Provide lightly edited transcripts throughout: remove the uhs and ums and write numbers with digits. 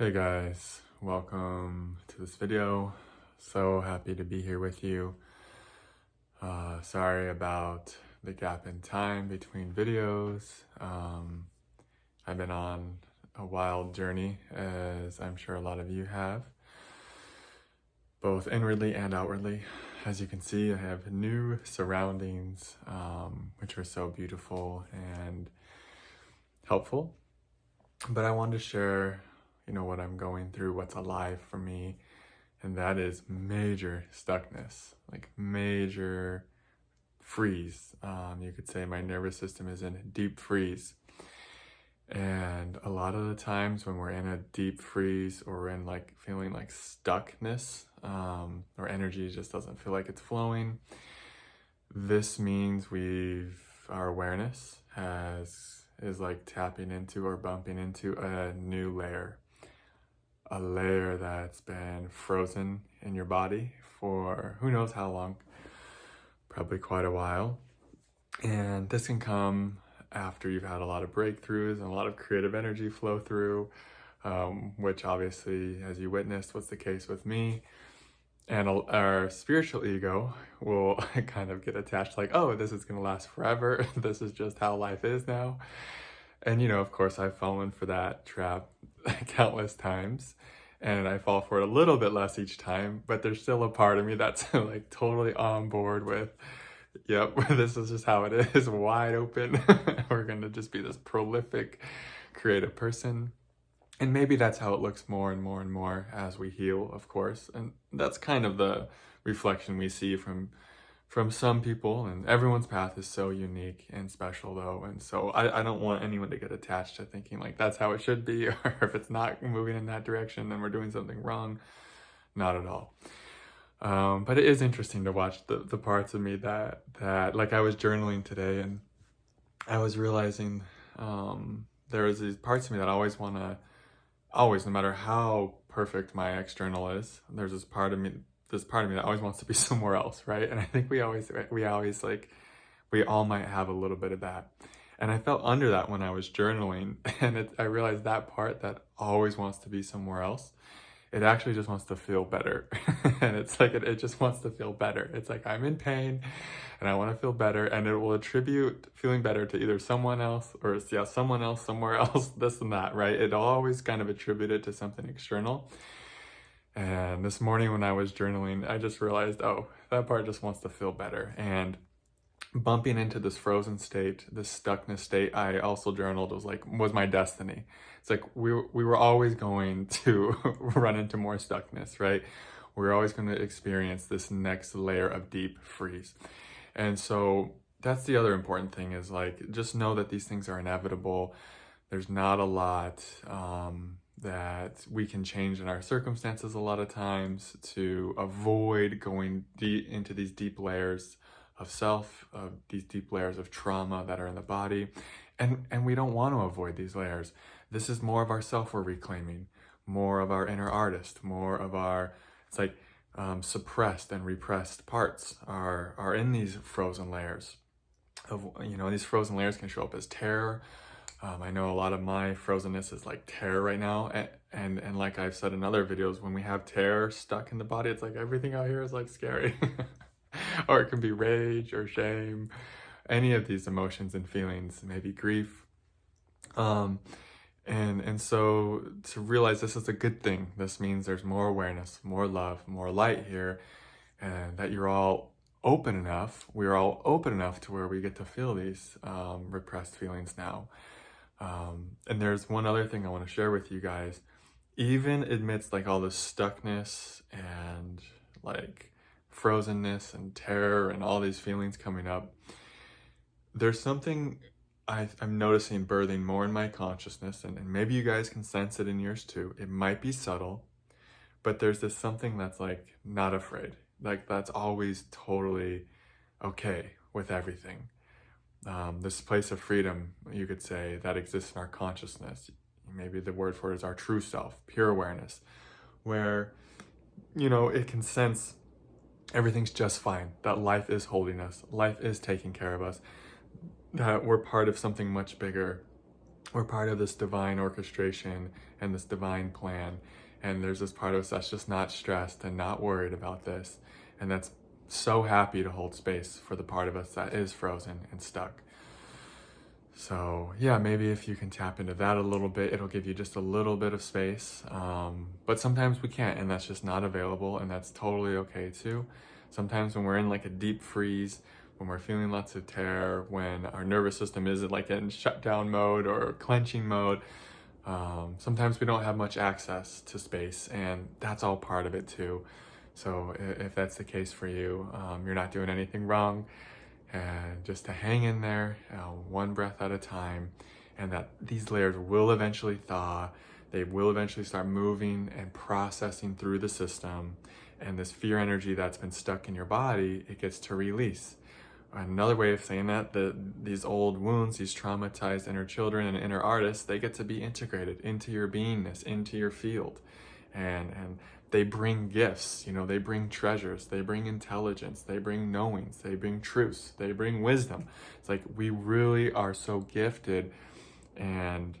Hey guys, welcome to this video. So happy to be here with you. Sorry about the gap in time between videos. I've been on a wild journey, as I'm sure a lot of you have, both inwardly and outwardly. As you can see, I have new surroundings, which are so beautiful and helpful. But I wanted to share, what I'm going through, what's alive for me, and that is major stuckness, like major freeze. You could say my nervous system is in deep freeze. And a lot of the times when we're in a deep freeze or we're in like feeling like stuckness, or energy just doesn't feel like it's flowing, this means our awareness is like tapping into or bumping into a new layer, a layer that's been frozen in your body for who knows how long, probably quite a while. And this can come after you've had a lot of breakthroughs and a lot of creative energy flow through, which obviously, as you witnessed, was the case with me. And our spiritual ego will kind of get attached like, oh, this is going to last forever. This is just how life is now. And, of course, I've fallen for that trap countless times. And I fall for it a little bit less each time, but there's still a part of me that's like totally on board with, yep, this is just how it is, wide open. We're going to just be this prolific, creative person. And maybe that's how it looks more and more and more as we heal, of course. And that's kind of the reflection we see from some people, and everyone's path is so unique and special though. And so I don't want anyone to get attached to thinking like that's how it should be, or if it's not moving in that direction, then we're doing something wrong. Not at all. But it is interesting to watch the parts of me that like I was journaling today and I was realizing there was these parts of me that always, no matter how perfect my external is, there's this part of me that always wants to be somewhere else, right? And I think we always like, we all might have a little bit of that. And I felt under that when I was journaling, and I realized that part that always wants to be somewhere else, it actually just wants to feel better. And it's like, it just wants to feel better. It's like, I'm in pain and I want to feel better, and it will attribute feeling better to either someone else or someone else, somewhere else, this and that, right? It always kind of attributed to something external. And this morning when I was journaling, I just realized, oh, that part just wants to feel better. And bumping into this frozen state, this stuckness state, I also journaled, was my destiny. It's like we were always going to run into more stuckness, right? We're always going to experience this next layer of deep freeze. And so that's the other important thing, is like, just know that these things are inevitable. There's not a lot that we can change in our circumstances a lot of times to avoid going deep into these deep layers of self, of these deep layers of trauma that are in the body. And we don't want to avoid these layers. This is more of our self we're reclaiming, more of our inner artist, more of our, it's like suppressed and repressed parts are in these frozen layers. These frozen layers can show up as terror. I know a lot of my frozenness is like terror right now. And like I've said in other videos, when we have terror stuck in the body, it's like everything out here is like scary. Or it can be rage or shame, any of these emotions and feelings, maybe grief. And so to realize this is a good thing, this means there's more awareness, more love, more light here, and that we're all open enough to where we get to feel these repressed feelings now. And there's one other thing I want to share with you guys. Even amidst like all this stuckness and like frozenness and terror and all these feelings coming up, there's something I'm noticing birthing more in my consciousness, and maybe you guys can sense it in yours too. It might be subtle, but there's this something that's like not afraid, like that's always totally okay with everything. This place of freedom, you could say, that exists in our consciousness. Maybe the word for it is our true self, pure awareness, where, it can sense everything's just fine, that life is holding us, life is taking care of us, that we're part of something much bigger, we're part of this divine orchestration and this divine plan. And there's this part of us that's just not stressed and not worried about this. And that's so happy to hold space for the part of us that is frozen and stuck. So yeah, maybe if you can tap into that a little bit, it'll give you just a little bit of space. But sometimes we can't, and that's just not available, and that's totally okay too. Sometimes when we're in like a deep freeze, when we're feeling lots of terror, when our nervous system is like in shutdown mode or clenching mode, sometimes we don't have much access to space, and that's all part of it too. So if that's the case for you, you're not doing anything wrong. And just to hang in there, one breath at a time, and that these layers will eventually thaw. They will eventually start moving and processing through the system, and this fear energy that's been stuck in your body, it gets to release. Another way of saying that, these old wounds, these traumatized inner children and inner artists, they get to be integrated into your beingness, into your field. And they bring gifts, they bring treasures, they bring intelligence, they bring knowings, they bring truths, they bring wisdom. It's like we really are so gifted, and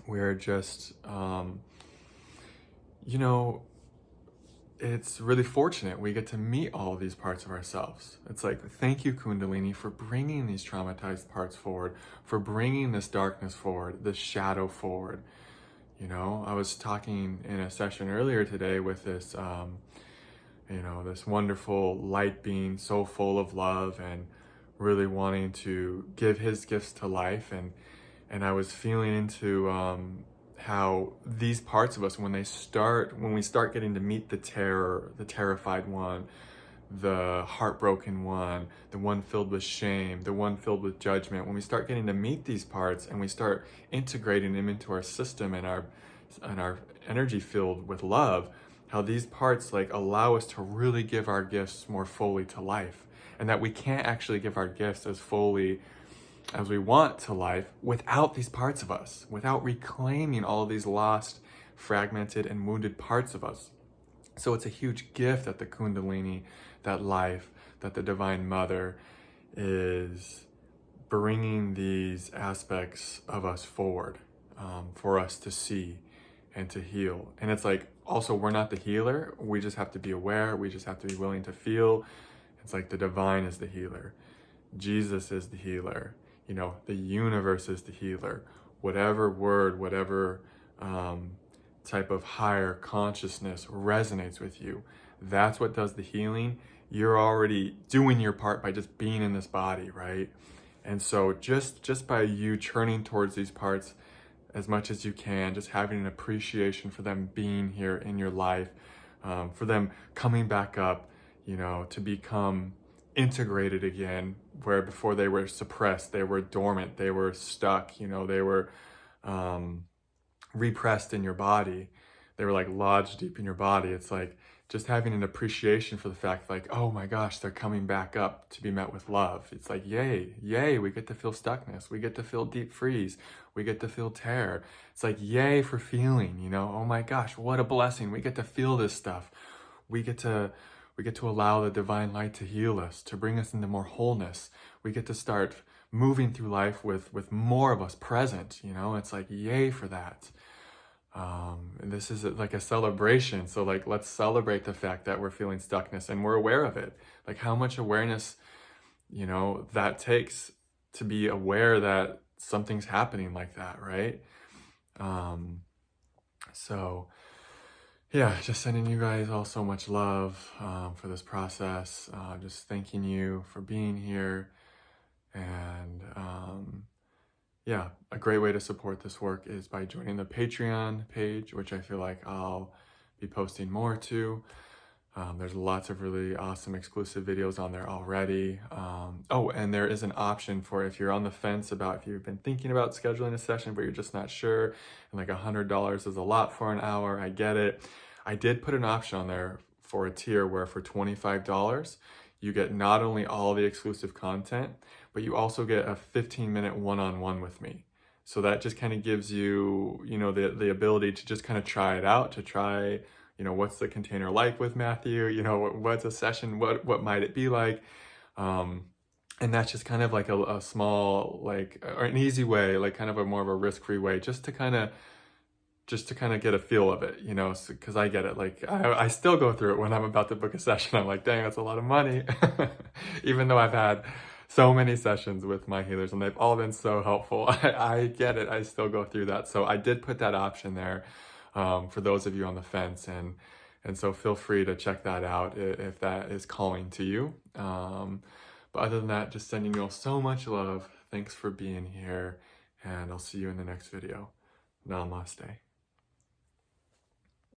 we're just, it's really fortunate we get to meet all these parts of ourselves. It's like, thank you, Kundalini, for bringing these traumatized parts forward, for bringing this darkness forward, this shadow forward. I was talking in a session earlier today with this, this wonderful light being, so full of love and really wanting to give his gifts to life. And I was feeling into how these parts of us, when we start getting to meet the terror, the terrified one, the heartbroken one, the one filled with shame, the one filled with judgment, when we start getting to meet these parts and we start integrating them into our system and our energy filled with love, how these parts like allow us to really give our gifts more fully to life, and that we can't actually give our gifts as fully as we want to life without these parts of us, without reclaiming all of these lost, fragmented, and wounded parts of us. So it's a huge gift that the Kundalini, that life, that the Divine Mother is bringing these aspects of us forward for us to see and to heal. And it's like, also, we're not the healer. We just have to be aware. We just have to be willing to feel. It's like the divine is the healer. Jesus is the healer. The universe is the healer. Whatever word, whatever type of higher consciousness resonates with you, that's what does the healing. You're already doing your part by just being in this body, right? And so just by you turning towards these parts as much as you can, just having an appreciation for them being here in your life, for them coming back up, to become integrated again, where before they were suppressed, they were dormant, they were stuck, they were repressed in your body, they were like lodged deep in your body. It's like just having an appreciation for the fact, like, oh my gosh, they're coming back up to be met with love. It's like, yay, we get to feel stuckness, we get to feel deep freeze, we get to feel terror. It's like, yay for feeling, oh my gosh, what a blessing, we get to feel this stuff. We get to allow the divine light to heal us, to bring us into more wholeness. We get to start moving through life with more of us present, it's like, yay for that. And this is like a celebration. So like, let's celebrate the fact that we're feeling stuckness and we're aware of it. Like how much awareness, that takes to be aware that something's happening like that, right? So yeah, just sending you guys all so much love for this process. Just thanking you for being here. And yeah, a great way to support this work is by joining the Patreon page, which I feel like I'll be posting more to. There's lots of really awesome exclusive videos on there already. Oh, and there is an option for if you're on the fence about if you've been thinking about scheduling a session, but you're just not sure, and like $100 is a lot for an hour, I get it. I did put an option on there for a tier where for $25, you get not only all the exclusive content, but you also get a 15-minute one-on-one with me. So that just kind of gives you, the ability to just kind of try it out, to try, what's the container like with Matthew? What's a session? What might it be like? And that's just kind of like a small, like, or an easy way, like kind of a more of a risk-free way, just to kind of get a feel of it, you know, because I get it. Like, I still go through it when I'm about to book a session. I'm like, dang, that's a lot of money. Even though I've had so many sessions with my healers and they've all been so helpful. I get it. I still go through that. So I did put that option there for those of you on the fence. And so feel free to check that out if that is calling to you. But other than that, just sending you all so much love. Thanks for being here. And I'll see you in the next video. Namaste.